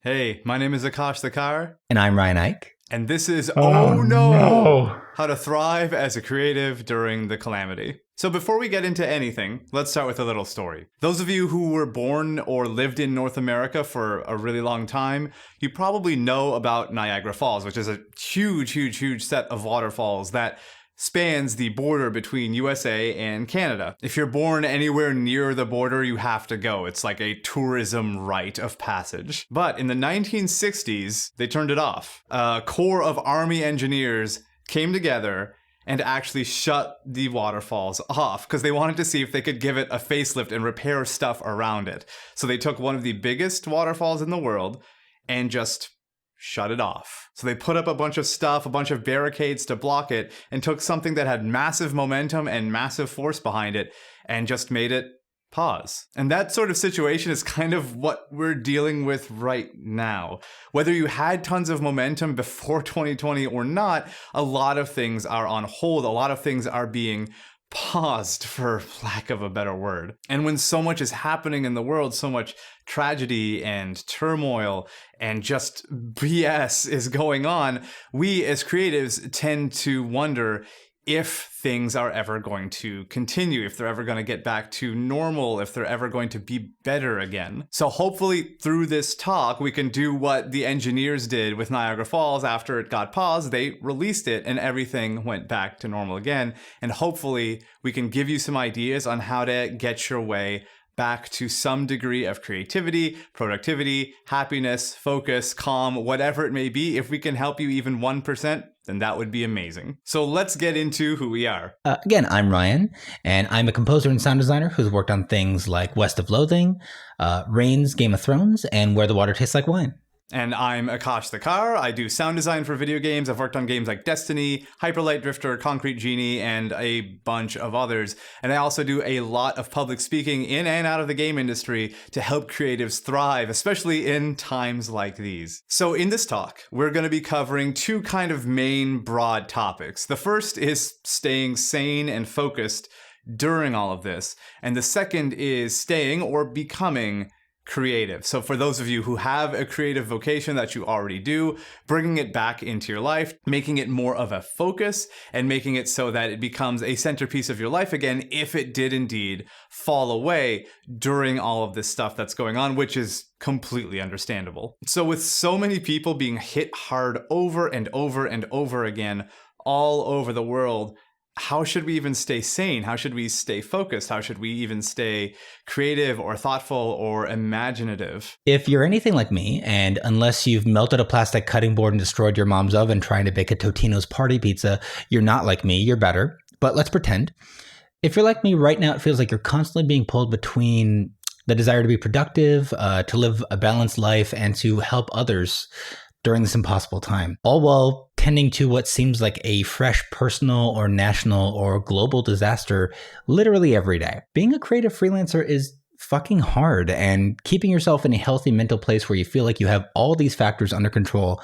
Hey, my name is Akash Thakkar. And I'm Ryan Ike. And this is Oh no! How to Thrive as a Creative During the Calamity. So before we get into anything, let's start with a little story. Those of you who were born or lived in North America for a really long time, you probably know about Niagara Falls, which is a huge set of waterfalls that spans the border between USA and Canada. If you're born anywhere near the border, you have to go. It's like a tourism rite of passage. But in the 1960s, they turned it off. A corps of army engineers came together and actually shut the waterfalls off because they wanted to see if they could give it a facelift and repair stuff around it. So they took one of the biggest waterfalls in the world and just shut it off. So they put up a bunch of stuff, a bunch of barricades to block it, and took something that had massive momentum and massive force behind it and just made it pause. And that sort of situation is kind of what we're dealing with right now. Whether you had tons of momentum before 2020 or not, a lot of things are on hold. A lot of things are being paused, for lack of a better word. And when so much is happening in the world, so much tragedy and turmoil and just BS is going on, we as creatives tend to wonder if things are ever going to continue, if they're ever going to get back to normal, if they're ever going to be better again. So hopefully through this talk, we can do what the engineers did with Niagara Falls after it got paused. They released it and everything went back to normal again. And hopefully we can give you some ideas on how to get your way back to some degree of creativity, productivity, happiness, focus, calm, whatever it may be. If we can help you even 1%, then that would be amazing. So let's get into who we are. Again, I'm Ryan, and I'm a composer and sound designer who's worked on things like West of Loathing, Reigns, Game of Thrones, and Where the Water Tastes Like Wine. And I'm Akash Thakkar. I do sound design for video games. I've worked on games like Destiny, Hyper Light Drifter, Concrete Genie, and a bunch of others. And I also do a lot of public speaking in and out of the game industry to help creatives thrive, especially in times like these. So in this talk, we're going to be covering two kind of main broad topics. The first is staying sane and focused during all of this. And the second is staying or becoming creative. So for those of you who have a creative vocation that you already do, bringing it back into your life, making it more of a focus and making it so that it becomes a centerpiece of your life again if it did indeed fall away during all of this stuff that's going on, which is completely understandable. So with so many people being hit hard over and over and over again all over the world, how should we even stay sane? How should we stay focused? How should we even stay creative or thoughtful or imaginative? If you're anything like me, and unless you've melted a plastic cutting board and destroyed your mom's oven trying to bake a Totino's party pizza, you're not like me, you're better. But let's pretend. If you're like me right now, it feels like you're constantly being pulled between the desire to be productive, to live a balanced life, and to help others during this impossible time, all while tending to what seems like a fresh personal or national or global disaster literally every day. Being a creative freelancer is fucking hard, and keeping yourself in a healthy mental place where you feel like you have all these factors under control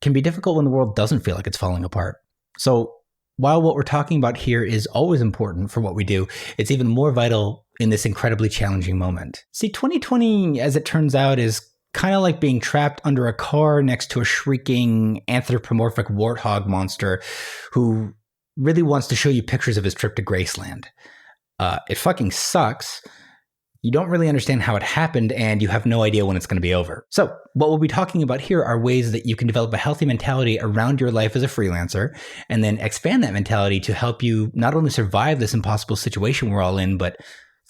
can be difficult when the world doesn't feel like it's falling apart. So while what we're talking about here is always important for what we do, it's even more vital in this incredibly challenging moment. See, 2020, as it turns out, is kind of like being trapped under a car next to a shrieking anthropomorphic warthog monster who really wants to show you pictures of his trip to Graceland. It fucking sucks. You don't really understand how it happened, and you have no idea when it's going to be over. So what we'll be talking about here are ways that you can develop a healthy mentality around your life as a freelancer, and then expand that mentality to help you not only survive this impossible situation we're all in, but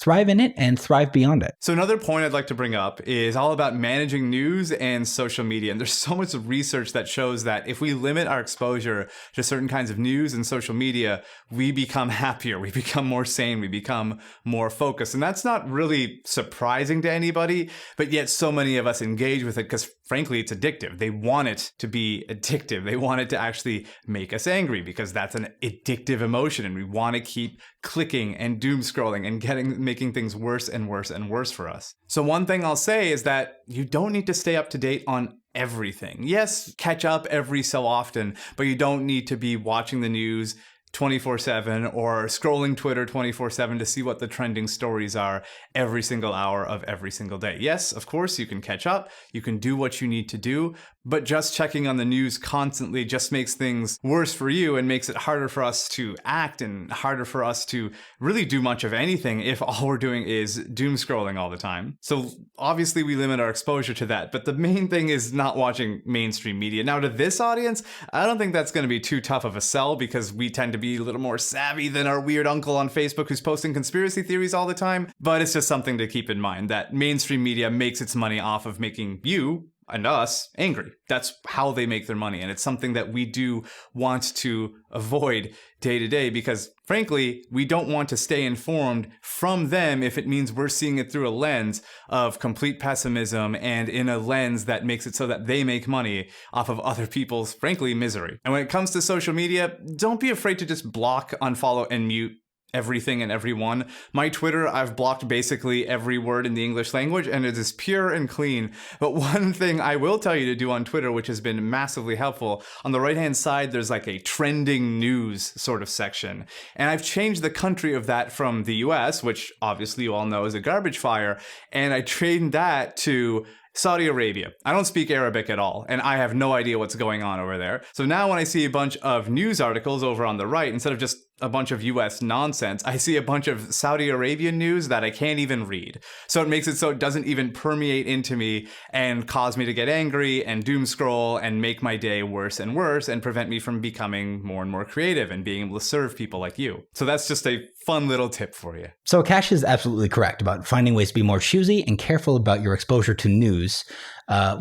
thrive in it and thrive beyond it. So another point I'd like to bring up is all about managing news and social media. And there's so much research that shows that if we limit our exposure to certain kinds of news and social media, we become happier, we become more sane, we become more focused. And that's not really surprising to anybody, but yet so many of us engage with it because frankly, it's addictive. They want it to be addictive. They want it to actually make us angry because that's an addictive emotion, and we want to keep clicking and doom scrolling and making things worse and worse and worse for us. So one thing I'll say is that you don't need to stay up to date on everything. Yes, catch up every so often, but you don't need to be watching the news 24/7 or scrolling Twitter 24/7 to see what the trending stories are every single hour of every single day. Yes, of course, you can catch up, you can do what you need to do, but just checking on the news constantly just makes things worse for you and makes it harder for us to act and harder for us to really do much of anything if all we're doing is doom scrolling all the time. So obviously we limit our exposure to that, but the main thing is not watching mainstream media. Now to this audience, I don't think that's going to be too tough of a sell because we tend to be a little more savvy than our weird uncle on Facebook who's posting conspiracy theories all the time. But it's just something to keep in mind that mainstream media makes its money off of making you and us angry. That's how they make their money. And it's something that we do want to avoid day to day because, frankly, we don't want to stay informed from them if it means we're seeing it through a lens of complete pessimism and in a lens that makes it so that they make money off of other people's, frankly, misery. And when it comes to social media, don't be afraid to just block, unfollow, and mute everything and everyone. My Twitter, I've blocked basically every word in the English language and it is pure and clean. But one thing I will tell you to do on Twitter, which has been massively helpful, on the right-hand side, there's like a trending news sort of section. And I've changed the country of that from the US, which obviously you all know is a garbage fire, and I changed that to Saudi Arabia. I don't speak Arabic at all, and I have no idea what's going on over there. So now when I see a bunch of news articles over on the right, instead of just a bunch of US nonsense, I see a bunch of Saudi Arabian news that I can't even read. So it makes it so it doesn't even permeate into me and cause me to get angry and doom scroll and make my day worse and worse and prevent me from becoming more and more creative and being able to serve people like you. So that's just a fun little tip for you. So Akash is absolutely correct about finding ways to be more choosy and careful about your exposure to news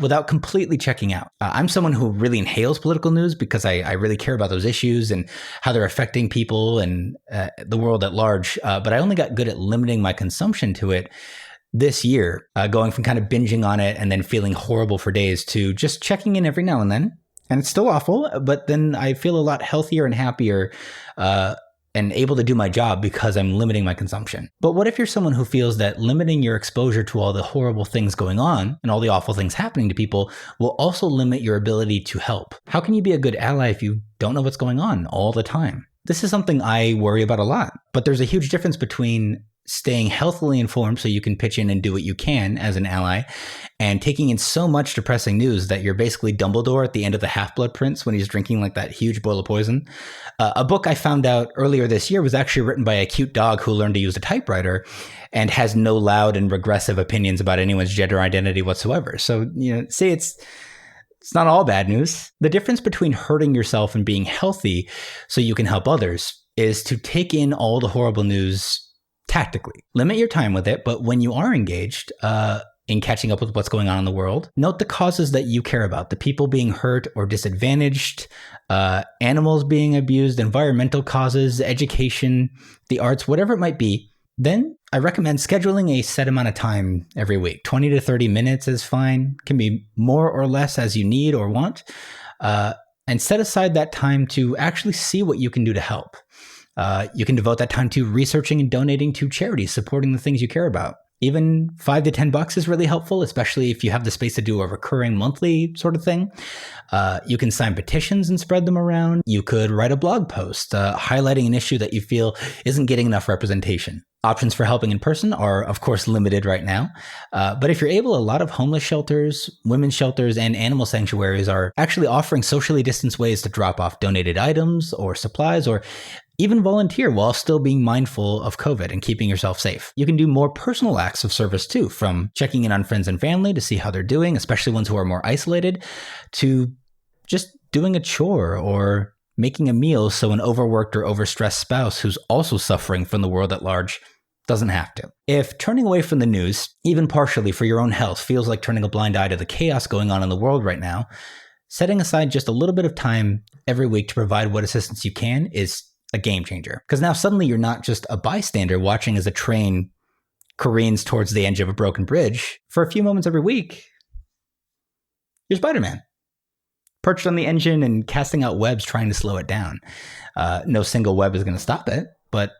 without completely checking out. I'm someone who really inhales political news because I really care about those issues and how they're affecting people and the world at large. But I only got good at limiting my consumption to it this year, going from kind of binging on it and then feeling horrible for days to just checking in every now and then. And it's still awful, but then I feel a lot healthier and happier and able to do my job because I'm limiting my consumption. But what if you're someone who feels that limiting your exposure to all the horrible things going on and all the awful things happening to people will also limit your ability to help? How can you be a good ally if you don't know what's going on all the time? This is something I worry about a lot, but there's a huge difference between staying healthily informed so you can pitch in and do what you can as an ally, and taking in so much depressing news that you're basically Dumbledore at the end of the Half-Blood Prince when he's drinking like that huge bowl of poison. A book I found out earlier this year was actually written by a cute dog who learned to use a typewriter and has no loud and regressive opinions about anyone's gender identity whatsoever. So, see, it's not all bad news. The difference between hurting yourself and being healthy so you can help others is to take in all the horrible news tactically. Limit your time with it, but when you are engaged in catching up with what's going on in the world, note the causes that you care about, the people being hurt or disadvantaged, animals being abused, environmental causes, education, the arts, whatever it might be. Then I recommend scheduling a set amount of time every week. 20 to 30 minutes is fine. Can be more or less as you need or want. And set aside that time to actually see what you can do to help. You can devote that time to researching and donating to charities, supporting the things you care about. Even $5 to $10 is really helpful, especially if you have the space to do a recurring monthly sort of thing. You can sign petitions and spread them around. You could write a blog post highlighting an issue that you feel isn't getting enough representation. Options for helping in person are, of course, limited right now. But if you're able, a lot of homeless shelters, women's shelters, and animal sanctuaries are actually offering socially distanced ways to drop off donated items or supplies, or even volunteer while still being mindful of COVID and keeping yourself safe. You can do more personal acts of service too, from checking in on friends and family to see how they're doing, especially ones who are more isolated, to just doing a chore or making a meal so an overworked or overstressed spouse who's also suffering from the world at large doesn't have to. If turning away from the news, even partially for your own health, feels like turning a blind eye to the chaos going on in the world right now, setting aside just a little bit of time every week to provide what assistance you can is a game changer. Because now suddenly you're not just a bystander watching as a train careens towards the edge of a broken bridge. For a few moments every week, you're Spider-Man, perched on the engine and casting out webs trying to slow it down. No single web is going to stop it, but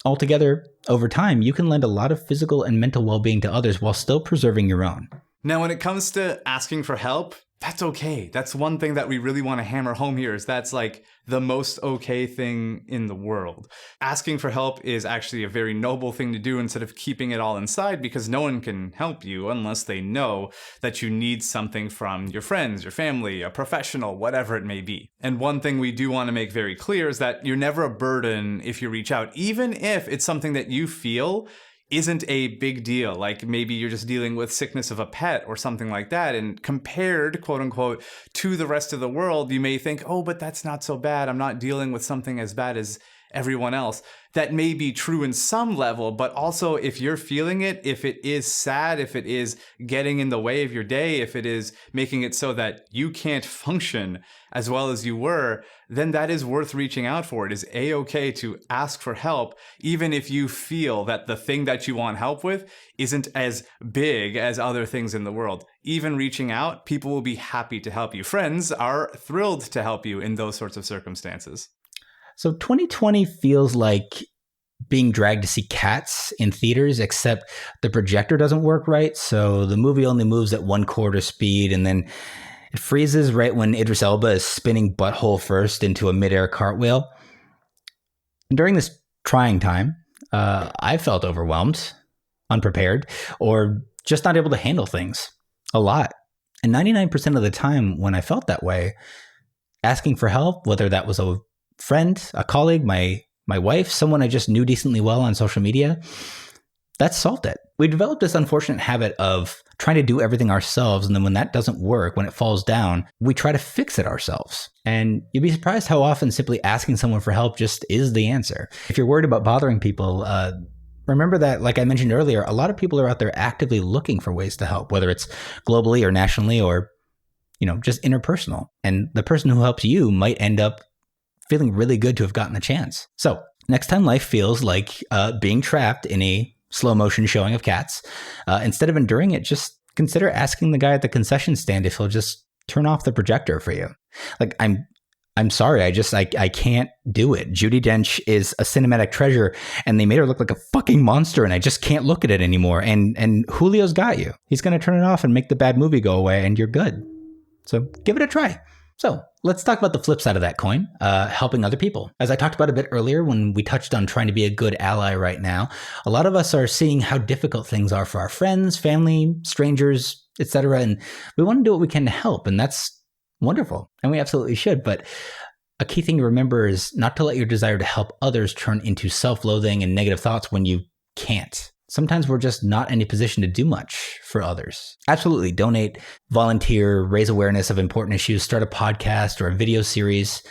altogether, over time, you can lend a lot of physical and mental well-being to others while still preserving your own. Now, when it comes to asking for help, That's okay. That's one thing that we really want to hammer home here is that's like the most okay thing in the world. Asking for help is actually a very noble thing to do instead of keeping it all inside, because no one can help you unless they know that you need something from your friends, your family, a professional, whatever it may be. And one thing we do want to make very clear is that you're never a burden if you reach out, even if it's something that you feel isn't a big deal. Like maybe you're just dealing with sickness of a pet or something like that. And compared, quote unquote, to the rest of the world, you may think, oh, but that's not so bad. I'm not dealing with something as bad as everyone else. That may be true in some level, but also if you're feeling it, if it is sad, if it is getting in the way of your day, if it is making it so that you can't function as well as you were, then that is worth reaching out for. It is a-okay to ask for help, even if you feel that the thing that you want help with isn't as big as other things in the world. Even reaching out, people will be happy to help you. Friends are thrilled to help you in those sorts of circumstances. So 2020 feels like being dragged to see Cats in theaters, except the projector doesn't work right. So the movie only moves at 1/4 speed, and then it freezes right when Idris Elba is spinning butthole first into a midair cartwheel. And during this trying time, I felt overwhelmed, unprepared, or just not able to handle things a lot. And 99% of the time when I felt that way, asking for help, whether that was a friend, a colleague, my wife, someone I just knew decently well on social media, that solved it. We developed this unfortunate habit of trying to do everything ourselves. And then when that doesn't work, when it falls down, we try to fix it ourselves. And you'd be surprised how often simply asking someone for help just is the answer. If you're worried about bothering people, remember that, like I mentioned earlier, a lot of people are out there actively looking for ways to help, whether it's globally or nationally or, just interpersonal. And the person who helps you might end up feeling really good to have gotten the chance. So next time life feels like being trapped in a slow motion showing of Cats, instead of enduring it, just consider asking the guy at the concession stand if he'll just turn off the projector for you. Like, I'm sorry, I can't do it. Judi Dench is a cinematic treasure, and they made her look like a fucking monster, and I just can't look at it anymore. And Julio's got you. He's going to turn it off and make the bad movie go away, and you're good. So give it a try. So let's talk about the flip side of that coin, helping other people. As I talked about a bit earlier when we touched on trying to be a good ally right now, a lot of us are seeing how difficult things are for our friends, family, strangers, etc. And we want to do what we can to help. And that's wonderful. And we absolutely should. But a key thing to remember is not to let your desire to help others turn into self-loathing and negative thoughts when you can't. Sometimes we're just not in a position to do much for others. Absolutely. Donate, volunteer, raise awareness of important issues, start a podcast or a video series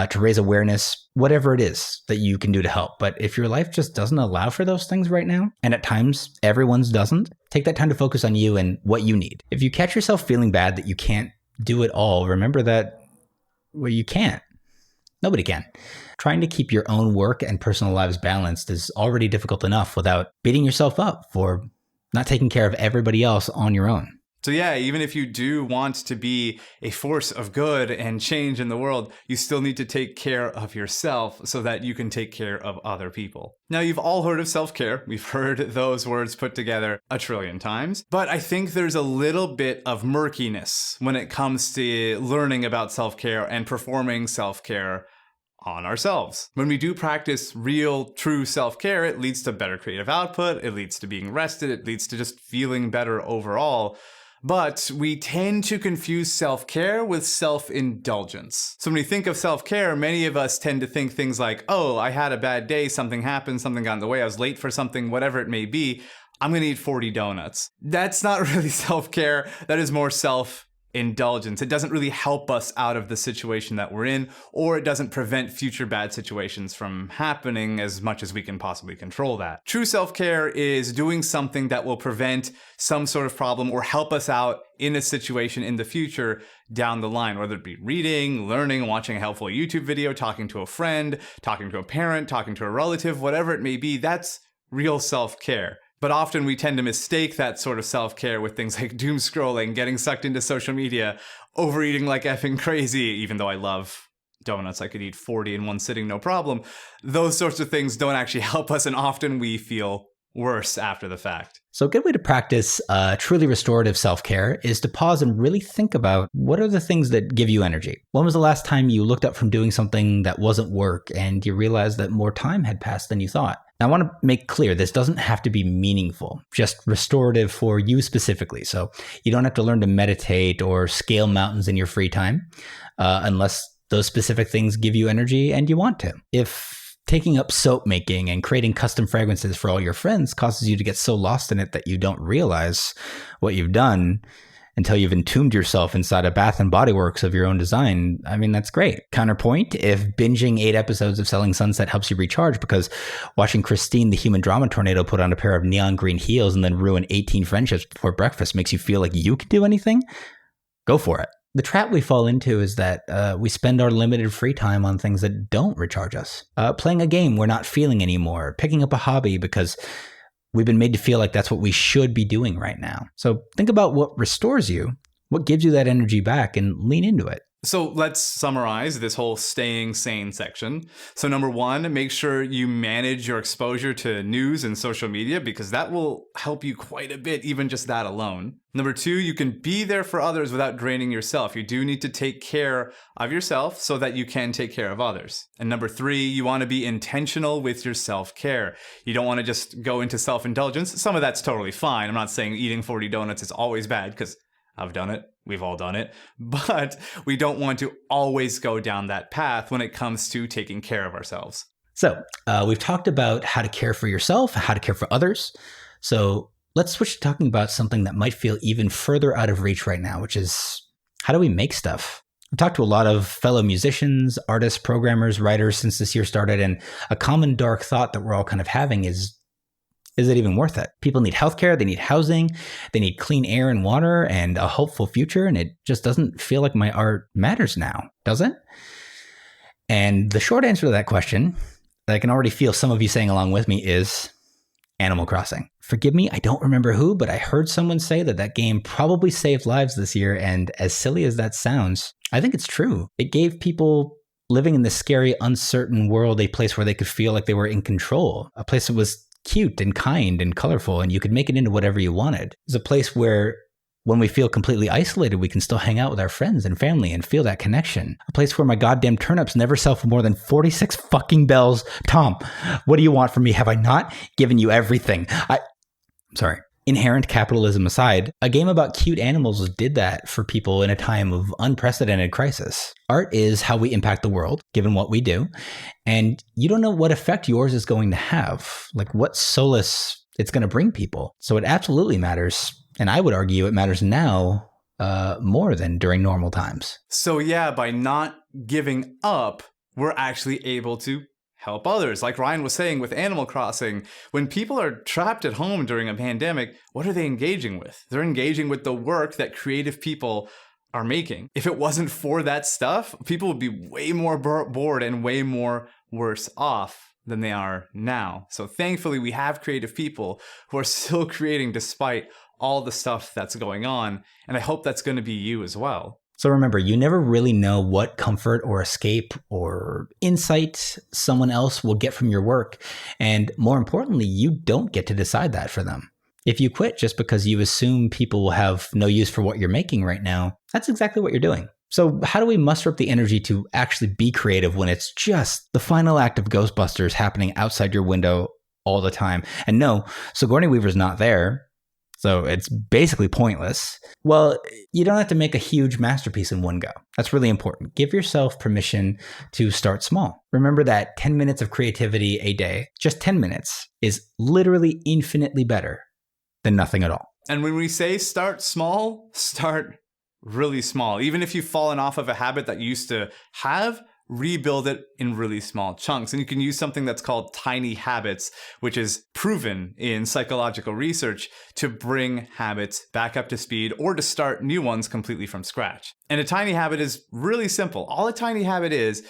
to raise awareness, whatever it is that you can do to help. But if your life just doesn't allow for those things right now, and at times everyone's doesn't, take that time to focus on you and what you need. If you catch yourself feeling bad that you can't do it all, remember that, well, you can't. Nobody can. Trying to keep your own work and personal lives balanced is already difficult enough without beating yourself up for not taking care of everybody else on your own. So yeah, even if you do want to be a force of good and change in the world, you still need to take care of yourself so that you can take care of other people. Now, you've all heard of self-care. We've heard those words put together a trillion times. But I think there's a little bit of murkiness when it comes to learning about self-care and performing self-care on ourselves. When we do practice real, true self-care, it leads to better creative output, it leads to being rested, it leads to just feeling better overall. But we tend to confuse self-care with self-indulgence. So when we think of self-care, many of us tend to think things like, oh, I had a bad day, something happened, something got in the way, I was late for something, whatever it may be, I'm gonna eat 40 donuts. That's not really self-care, that is more self-indulgence. It doesn't really help us out of the situation that we're in, or it doesn't prevent future bad situations from happening as much as we can possibly control that. True self-care is doing something that will prevent some sort of problem or help us out in a situation in the future down the line, whether it be reading, learning, watching a helpful YouTube video, talking to a friend, talking to a parent, talking to a relative, whatever it may be. That's real self-care. But often we tend to mistake that sort of self-care with things like doom scrolling, getting sucked into social media, overeating like effing crazy, even though I love donuts, I could eat 40 in one sitting, no problem. Those sorts of things don't actually help us, and often we feel worse after the fact. So a good way to practice truly restorative self-care is to pause and really think about what are the things that give you energy. When was the last time you looked up from doing something that wasn't work and you realized that more time had passed than you thought? Now, I want to make clear this doesn't have to be meaningful, just restorative for you specifically. So you don't have to learn to meditate or scale mountains in your free time unless those specific things give you energy and you want to. If taking up soap making and creating custom fragrances for all your friends causes you to get so lost in it that you don't realize what you've done until you've entombed yourself inside a Bath and Body Works of your own design, I mean, that's great. Counterpoint, if binging 8 episodes of Selling Sunset helps you recharge because watching Christine the Human Drama Tornado put on a pair of neon green heels and then ruin 18 friendships before breakfast makes you feel like you can do anything, go for it. The trap we fall into is that we spend our limited free time on things that don't recharge us. Playing a game we're not feeling anymore, picking up a hobby because we've been made to feel like that's what we should be doing right now. So think about what restores you, what gives you that energy back, and lean into it. So let's summarize this whole staying sane section. So number 1, make sure you manage your exposure to news and social media because that will help you quite a bit, even just that alone. Number 2, you can be there for others without draining yourself. You do need to take care of yourself so that you can take care of others. And number 3, you want to be intentional with your self-care. You don't want to just go into self-indulgence. Some of that's totally fine. I'm not saying eating 40 donuts is always bad because I've done it. We've all done it. But we don't want to always go down that path when it comes to taking care of ourselves. So we've talked about how to care for yourself, how to care for others. So let's switch to talking about something that might feel even further out of reach right now, which is how do we make stuff? I've talked to a lot of fellow musicians, artists, programmers, writers since this year started, and a common dark thought that we're all kind of having is it even worth it? People need healthcare, they need housing, they need clean air and water and a hopeful future, and it just doesn't feel like my art matters now, does it? And the short answer to that question, that I can already feel some of you saying along with me, is Animal Crossing. Forgive me, I don't remember who, but I heard someone say that game probably saved lives this year, and as silly as that sounds, I think it's true. It gave people living in this scary, uncertain world a place where they could feel like they were in control, a place that was cute and kind and colorful, and you could make it into whatever you wanted. It's a place where when we feel completely isolated, we can still hang out with our friends and family and feel that connection. A place where my goddamn turnips never sell for more than 46 fucking bells. Tom, what do you want from me? Have I not given you everything? Sorry. Inherent capitalism aside, a game about cute animals did that for people in a time of unprecedented crisis. Art is how we impact the world, given what we do, and you don't know what effect yours is going to have, like what solace it's going to bring people. So it absolutely matters, and I would argue it matters now more than during normal times. So yeah, by not giving up, we're actually able to help others. Like Ryan was saying with Animal Crossing, when people are trapped at home during a pandemic, what are they engaging with? They're engaging with the work that creative people are making. If it wasn't for that stuff, people would be way more bored and way more worse off than they are now. So thankfully, we have creative people who are still creating despite all the stuff that's going on. And I hope that's going to be you as well. So remember, you never really know what comfort or escape or insight someone else will get from your work. And more importantly, you don't get to decide that for them. If you quit just because you assume people will have no use for what you're making right now, that's exactly what you're doing. So how do we muster up the energy to actually be creative when it's just the final act of Ghostbusters happening outside your window all the time? And no, Sigourney Weaver's not there, so it's basically pointless. Well, you don't have to make a huge masterpiece in one go. That's really important. Give yourself permission to start small. Remember that 10 minutes of creativity a day, just 10 minutes, is literally infinitely better than nothing at all. And when we say start small, start really small. Even if you've fallen off of a habit that you used to have, rebuild it in really small chunks. And you can use something that's called tiny habits, which is proven in psychological research to bring habits back up to speed or to start new ones completely from scratch. And a tiny habit is really simple. All a tiny habit is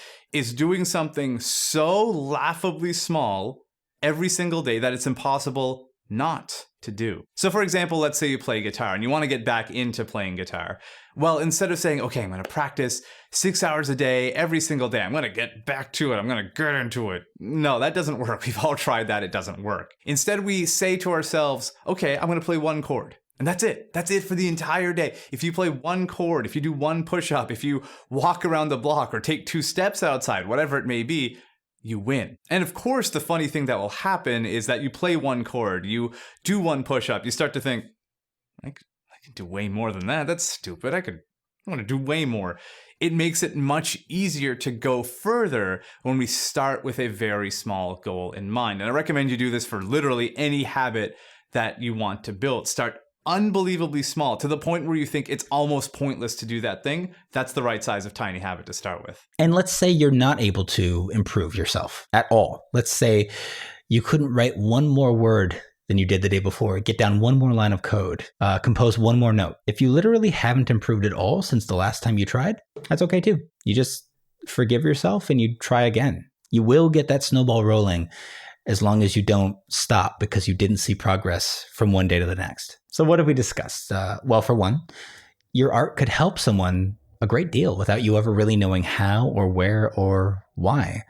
doing something so laughably small every single day that it's impossible not to do. So for example, let's say you play guitar and you want to get back into playing guitar. Well, instead of saying, okay, I'm going to practice 6 hours a day, every single day, I'm going to get back to it, I'm going to get into it. No, that doesn't work. We've all tried that. It doesn't work. Instead, we say to ourselves, okay, I'm going to play one chord. And that's it. That's it for the entire day. If you play one chord, if you do one push-up, if you walk around the block or take 2 steps outside, whatever it may be, you win. And of course, the funny thing that will happen is that you play one chord, you do one push-up, you start to think, I could do way more than that. That's stupid. I want to do way more. It makes it much easier to go further when we start with a very small goal in mind. And I recommend you do this for literally any habit that you want to build. Start unbelievably small to the point where you think it's almost pointless to do that thing. That's the right size of tiny habit to start with. And let's say you're not able to improve yourself at all. Let's say you couldn't write one more word than you did the day before, get down one more line of code, compose one more note. If you literally haven't improved at all since the last time you tried, that's okay too. You just forgive yourself and you try again. You will get that snowball rolling as long as you don't stop because you didn't see progress from one day to the next. So what have we discussed? Well, for one, your art could help someone a great deal without you ever really knowing how or where or why.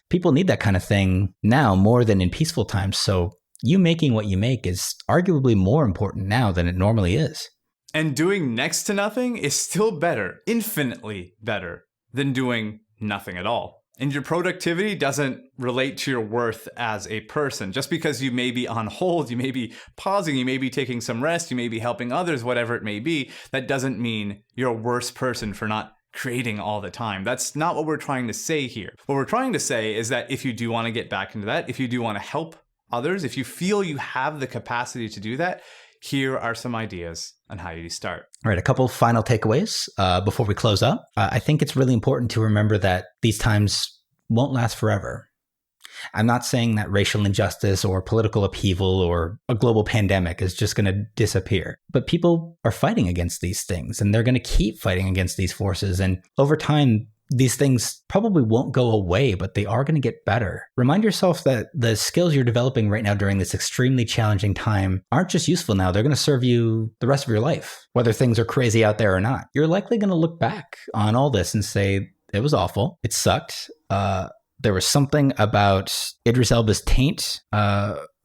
People need that kind of thing now more than in peaceful times. So you making what you make is arguably more important now than it normally is. And doing next to nothing is still better, infinitely better, than doing nothing at all. And your productivity doesn't relate to your worth as a person. Just because you may be on hold, you may be pausing, you may be taking some rest, you may be helping others, whatever it may be, that doesn't mean you're a worse person for not creating all the time. That's not what we're trying to say here. What we're trying to say is that if you do want to get back into that, if you do want to help others, if you feel you have the capacity to do that, here are some ideas on how you start. All right, a couple final takeaways before we close up. I think it's really important to remember that these times won't last forever. I'm not saying that racial injustice or political upheaval or a global pandemic is just going to disappear. But people are fighting against these things, and they're going to keep fighting against these forces. And over time, these things probably won't go away, but they are going to get better. Remind yourself that the skills you're developing right now during this extremely challenging time aren't just useful now. They're going to serve you the rest of your life, whether things are crazy out there or not. You're likely going to look back on all this and say, it was awful. It sucked. There was something about Idris Elba's taint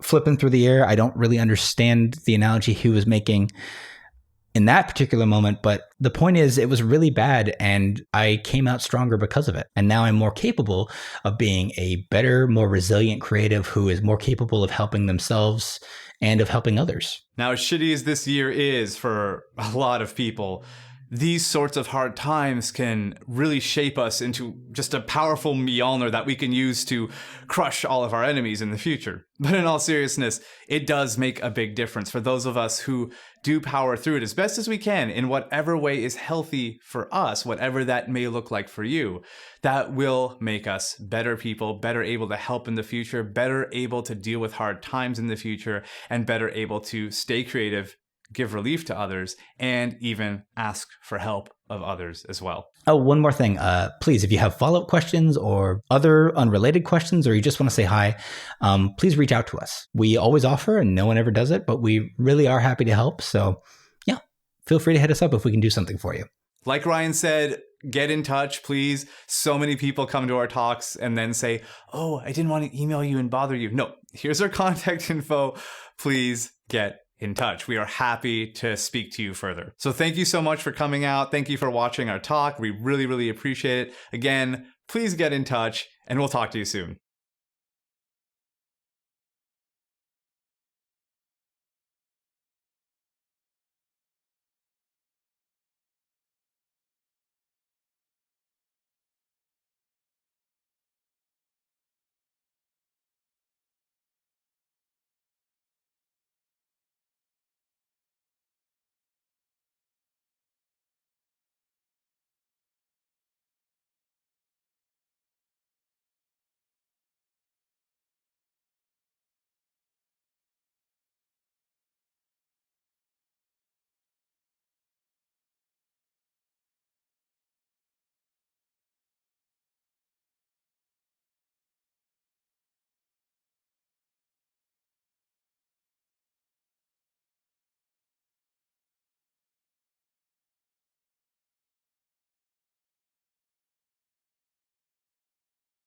flipping through the air. I don't really understand the analogy he was making in that particular moment, but the point is it was really bad and I came out stronger because of it. And now I'm more capable of being a better, more resilient creative who is more capable of helping themselves and of helping others. Now, as shitty as this year is for a lot of people, these sorts of hard times can really shape us into just a powerful Mjolnir that we can use to crush all of our enemies in the future. But in all seriousness, it does make a big difference for those of us who do power through it as best as we can in whatever way is healthy for us, whatever that may look like for you. That will make us better people, better able to help in the future, better able to deal with hard times in the future, and better able to stay creative, give relief to others, and even ask for help of others as well. Oh, one more thing. Please, if you have follow-up questions or other unrelated questions, or you just want to say hi, please reach out to us. We always offer, and no one ever does it, but we really are happy to help. So yeah, feel free to hit us up if we can do something for you. Like Ryan said, get in touch, please. So many people come to our talks and then say, oh, I didn't want to email you and bother you. No, here's our contact info. Please get in touch. We are happy to speak to you further. So thank you so much for coming out. Thank you for watching our talk. We really, really appreciate it. Again, please get in touch and we'll talk to you soon.